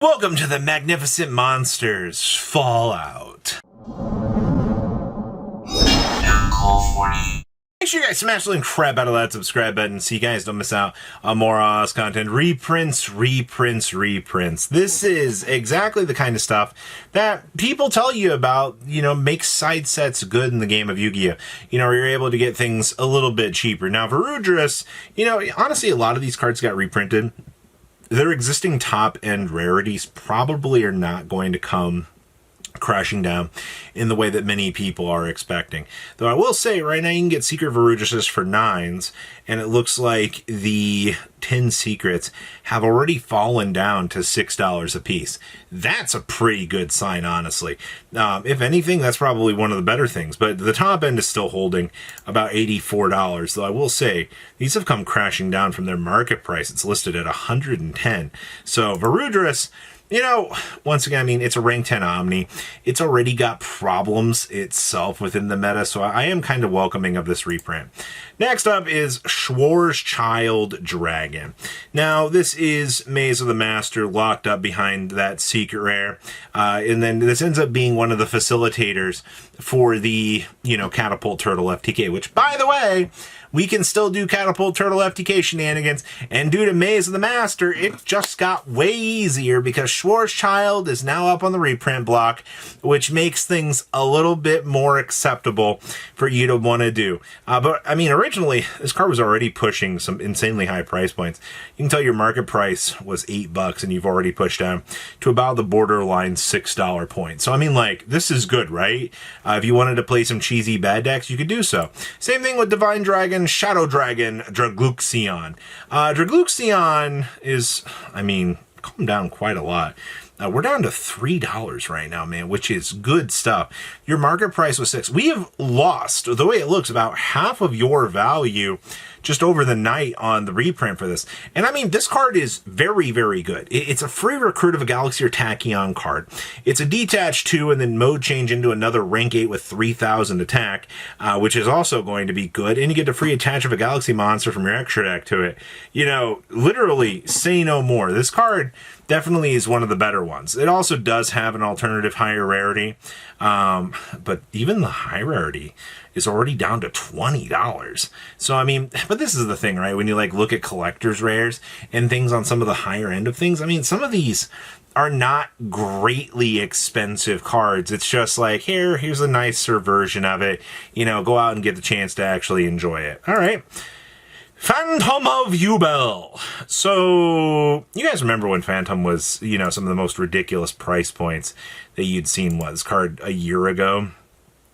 Welcome to the Magnificent Monsters Fallout. Make sure you guys smash the crap out of that subscribe button so you guys don't miss out on more awesome content. Reprints. This is exactly the kind of stuff that people tell you about, makes side sets good in the game of Yu-Gi-Oh! You're able to get things a little bit cheaper. Now, Verudras, honestly, a lot of these cards got reprinted. Their existing top-end rarities probably are not going to come crashing down in the way that many people are expecting. Though I will say, right now you can get Secret Verudras for 9s, and it looks like the 10 secrets have already fallen down to $6 a piece. That's a pretty good sign, honestly. If anything, that's probably one of the better things, but the top end is still holding about $84, though I will say, these have come crashing down from their market price. It's listed at $110. So Verudras, once again, it's a rank 10 Omni. It's already got problems itself within the meta, so I am kind of welcoming of this reprint. Next up is Schwarzschild Dragon. Now, this is Maze of the Master locked up behind that secret rare, and then this ends up being one of the facilitators for the, Catapult Turtle FTK, which, by the way, we can still do Catapult Turtle FTK shenanigans, and due to Maze of the Master, it just got way easier because Schwarzschild is now up on the reprint block, which makes things a little bit more acceptable for you to want to do. But, originally, this card was already pushing some insanely high price points. You can tell your market price was $8, and you've already pushed down to about the borderline $6 point. So, this is good, right? If you wanted to play some cheesy bad decks, you could do so. Same thing with Divine Dragon, Shadow Dragon, Dragluxion. Dragluxion is, calmed down quite a lot. We're down to $3 right now, man, which is good stuff. Your market price was $6. We have lost, the way it looks, about half of your value just over the night on the reprint for this. And this card is very, very good. It's a free recruit of a Galaxy or Tachyon card. It's a detach 2 and then mode change into another rank 8 with 3,000 attack, which is also going to be good. And you get the free attach of a Galaxy monster from your extra deck to it. Literally, say no more. This card definitely is one of the better ones. It also does have an alternative higher rarity, but even the high rarity is already down to $20. So, but this is the thing, right? When you look at collector's rares and things on some of the higher end of things, some of these are not greatly expensive cards. It's just here's a nicer version of it. Go out and get the chance to actually enjoy it. All right. Phantom of Yubel. So, you guys remember when Phantom was, some of the most ridiculous price points that you'd seen, this card a year ago?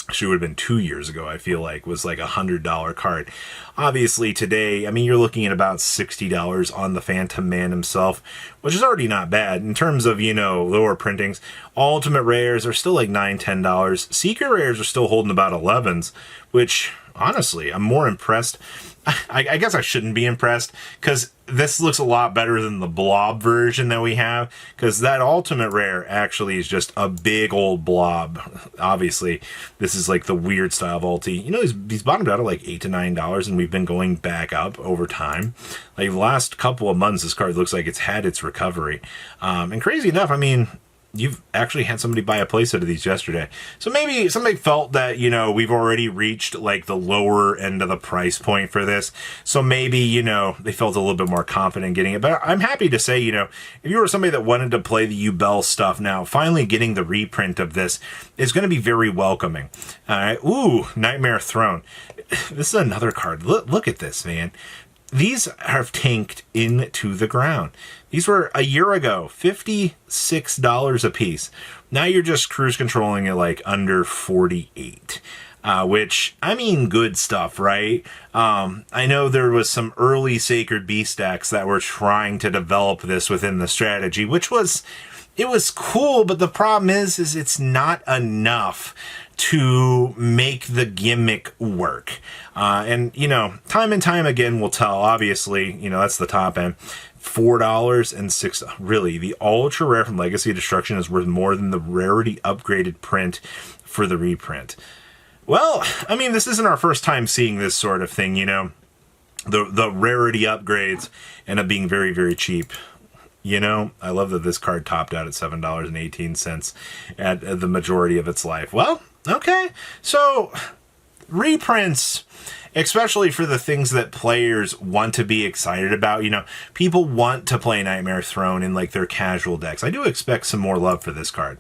Actually, it would have been 2 years ago, I feel like, was a $100 card. Obviously, today, you're looking at about $60 on the Phantom Man himself, which is already not bad in terms of, lower printings. Ultimate rares are still $9, $10. Secret rares are still holding about 11s, which, honestly, I'm more impressed. I guess I shouldn't be impressed because this looks a lot better than the blob version that we have, because that ultimate rare actually is just a big old blob. Obviously, this is the weird style of ulti. These bottomed out at $8 to $9, and we've been going back up over time. The last couple of months, this card looks like it's had its recovery. And crazy enough, you've actually had somebody buy a playset of these yesterday. So maybe somebody felt that, we've already reached the lower end of the price point for this. So maybe, they felt a little bit more confident getting it. But I'm happy to say, if you were somebody that wanted to play the Yubel stuff now, finally getting the reprint of this is going to be very welcoming. All right. Ooh, Nightmare Throne. This is another card. Look at this, man. These have tanked into the ground. These were a year ago, $56 a piece. Now you're just cruise controlling it under 48. Which, good stuff, right? I know there was some early Sacred Beast decks that were trying to develop this within the strategy, which was, it was cool, but the problem is it's not enough to make the gimmick work. And time and time again will tell, obviously, that's the top end. $4 and $6. Really, the ultra rare from Legacy of Destruction is worth more than the rarity upgraded print for the reprint. Well, this isn't our first time seeing this sort of thing, The rarity upgrades end up being very, very cheap. You know, I love that this card topped out at $7.18 at the majority of its life. Well, okay. So, reprints, especially for the things that players want to be excited about. You know, people want to play Nightmare Throne in like their casual decks. I do expect some more love for this card.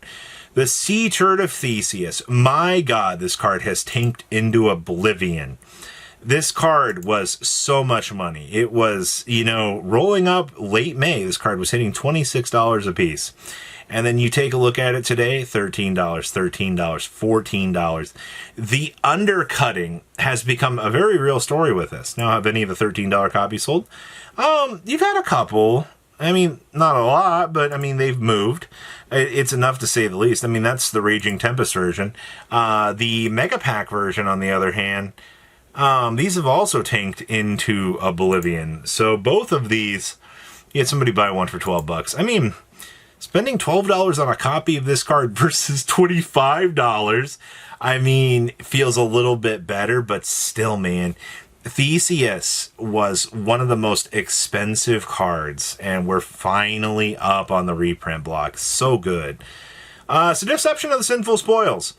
The Sea Turd of Theseus. My God, this card has tanked into oblivion. This card was so much money. It was, you know, rolling up late May, this card was hitting $26 a piece. And then you take a look at it today, $13, $13, $14. The undercutting has become a very real story with this. Now, have any of the $13 copies sold? You've had a couple. I mean, not a lot, but I mean, they've moved. It's enough to say the least. I mean, that's the Raging Tempest version. The Mega Pack version, on the other hand, these have also tanked into oblivion. So both of these, you had somebody buy one for $12. I mean, spending $12 on a copy of this card versus $25, I mean, feels a little bit better, but still, man, Theseus was one of the most expensive cards, and we're finally up on the reprint block. So good. So Deception of the Sinful Spoils.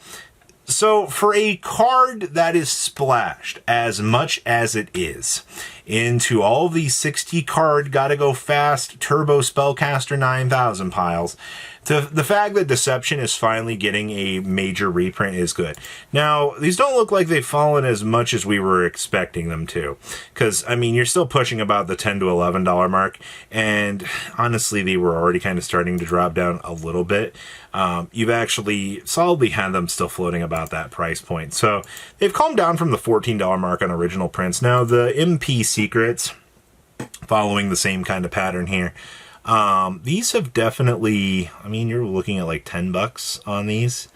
So for a card that is splashed as much as it is into all of these 60 card gotta go fast Turbo Spellcaster 9000 piles, the fact that Deception is finally getting a major reprint is good. Now, these don't look like they've fallen as much as we were expecting them to. Because, I mean, you're still pushing about the $10 to $11 mark. And honestly, they were already kind of starting to drop down a little bit. You've actually solidly had them still floating about that price point. So they've calmed down from the $14 mark on original prints. Now, the MP Secrets, following the same kind of pattern here, these have definitely, I mean, you're looking at like $10 on these,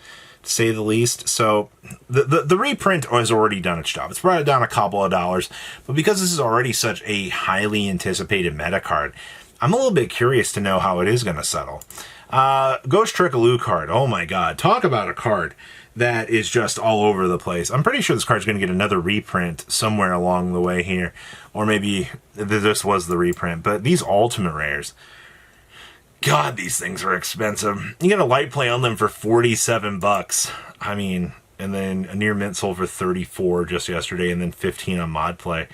to say the least. So the reprint has already done its job. It's brought it down a couple of dollars, but because this is already such a highly anticipated meta card, I'm a little bit curious to know how it is going to settle. Ghostrick Alucard. Oh my God. Talk about a card that is just all over the place. I'm pretty sure this card's going to get another reprint somewhere along the way here. Or maybe this was the reprint. But these ultimate rares, God, these things are expensive. You get a light play on them for $47. I mean, and then a near mint sold for $34 just yesterday, and then $15 on mod play.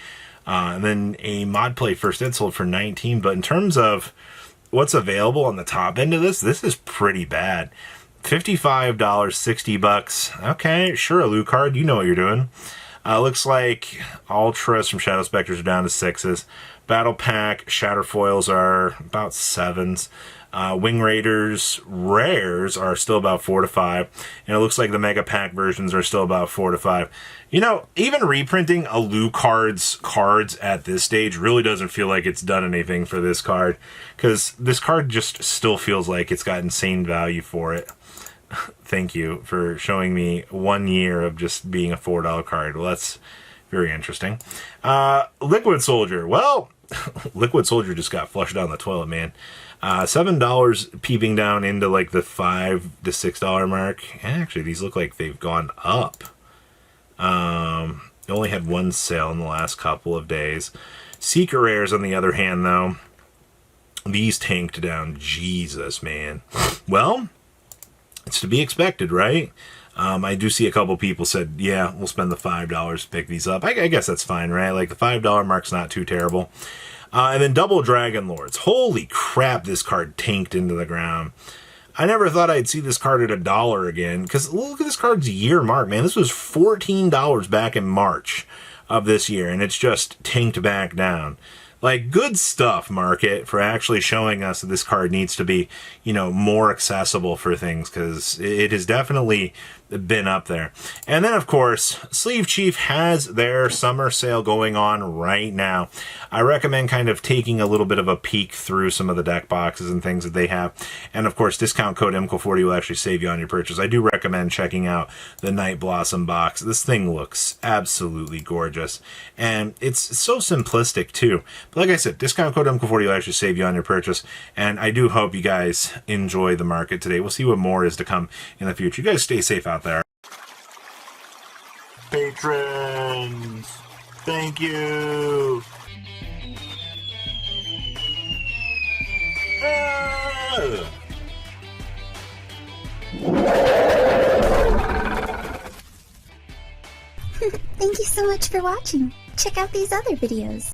And then a mod play first ed sold for $19. But in terms of what's available on the top end of this is pretty bad. $55, $60. Okay, sure, Alucard, you know what you're doing. Looks like Ultras from Shadow Specters are down to 6s. Battle Pack Shatterfoils are about 7s. Wing Raiders rares are still about 4 to 5. And it looks like the Mega Pack versions are still about 4 to 5. You know, even reprinting Alucard's cards at this stage really doesn't feel like it's done anything for this card. Because this card just still feels like it's got insane value for it. Thank you for showing me 1 year of just being a $4 card. Well, that's very interesting. Liquid Soldier. Well, Liquid Soldier just got flushed down the toilet, man. $7 peeping down into like the $5 to $6 mark. Actually, these look like they've gone up. Only had one sale in the last couple of days. Secret Rares, on the other hand, though, these tanked down. Jesus, man. Well, it's to be expected, right? I do see a couple people said, yeah, we'll spend the $5 to pick these up. I guess that's fine, right? Like, the $5 mark's not too terrible. And then Double Dragon Lords. Holy crap, this card tanked into the ground. I never thought I'd see this card at $1 again, because look at this card's year mark, man. This was $14 back in March of this year, and it's just tanked back down. Like, good stuff, market, for actually showing us that this card needs to be, you know, more accessible for things, because it has definitely been up there. And then, of course, Sleeve Chief has their summer sale going on right now. I recommend kind of taking a little bit of a peek through some of the deck boxes and things that they have. And, of course, discount code MCO40 will actually save you on your purchase. I do recommend checking out the Night Blossom box. This thing looks absolutely gorgeous. And it's so simplistic, too. But like I said, discount code MCO40 will actually save you on your purchase. And I do hope you guys enjoy the market today. We'll see what more is to come in the future. You guys stay safe out there. Patrons, thank you. Thank you so much for watching. Check out these other videos.